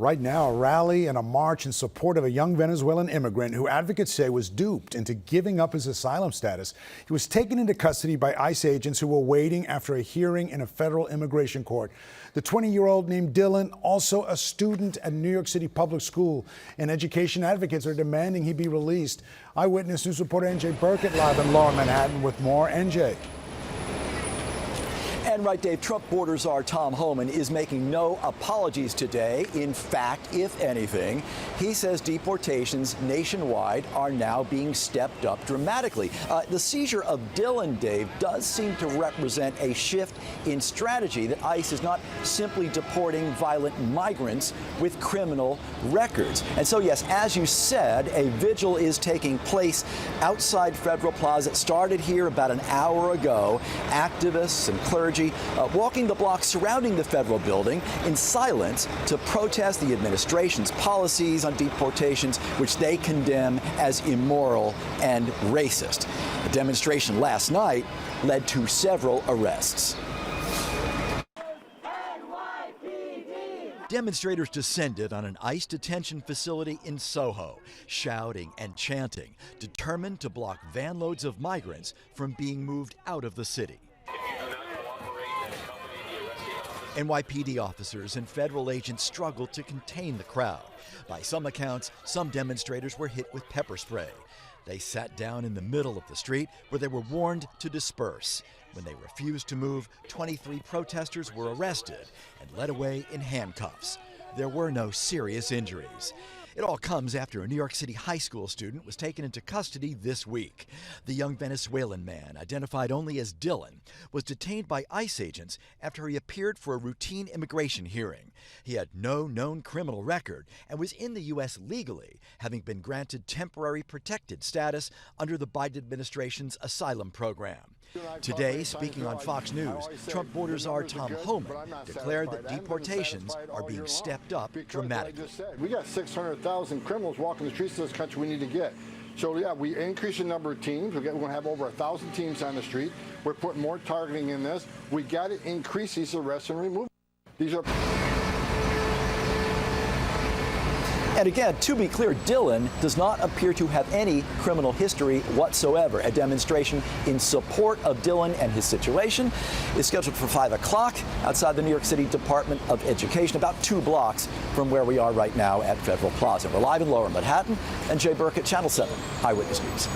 Right now, a rally and a march in support of a young Venezuelan immigrant who advocates say was duped into giving up his asylum status. He was taken into custody by ICE agents who were waiting after a hearing in a federal immigration court. The 20-year-old named Dylan, also a student at New York City Public School, and education advocates are demanding he be released. Eyewitness News reporter NJ Burkett live in Lower Manhattan with more. NJ. And right, Dave, Trump border czar Tom Homan is making no apologies today. In fact, if anything, he says deportations nationwide are now being stepped up dramatically. The seizure of Dylan, Dave, does seem to represent a shift in strategy, that ICE is not simply deporting violent migrants with criminal records. And so, yes, as you said, a vigil is taking place outside Federal Plaza. It started here about an hour ago. Activists and clergy walking the blocks surrounding the federal building in silence to protest the administration's policies on deportations, which they condemn as immoral and racist. A demonstration last night led to several arrests. Demonstrators descended on an ICE detention facility in Soho, shouting and chanting, determined to block van loads of migrants from being moved out of the city. NYPD officers and federal agents struggled to contain the crowd. By some accounts, some demonstrators were hit with pepper spray. They sat down in the middle of the street where they were warned to disperse. When they refused to move, 23 protesters were arrested and led away in handcuffs. There were no serious injuries. It all comes after a New York City high school student was taken into custody this week. The young Venezuelan man, identified only as Dylan, was detained by ICE agents after he appeared for a routine immigration hearing. He had no known criminal record and was in the U.S. legally, having been granted temporary protected status under the Biden administration's asylum program. Today, speaking on Fox News, Trump border czar Tom Homan declared that deportations are being stepped up dramatically. We got 600,000 criminals walking the streets of this country we need to get. So yeah, we increase the number of teams. We're going to have over 1,000 teams on the street. We're putting more targeting in this. We got to increase these arrests and remove. These are. And again, to be clear, Dylan does not appear to have any criminal history whatsoever. A demonstration in support of Dylan and his situation is scheduled for 5 o'clock outside the New York City Department of Education, about 2 blocks from where we are right now at Federal Plaza. We're live in Lower Manhattan. NJ Burkett, Channel 7 Eyewitness News.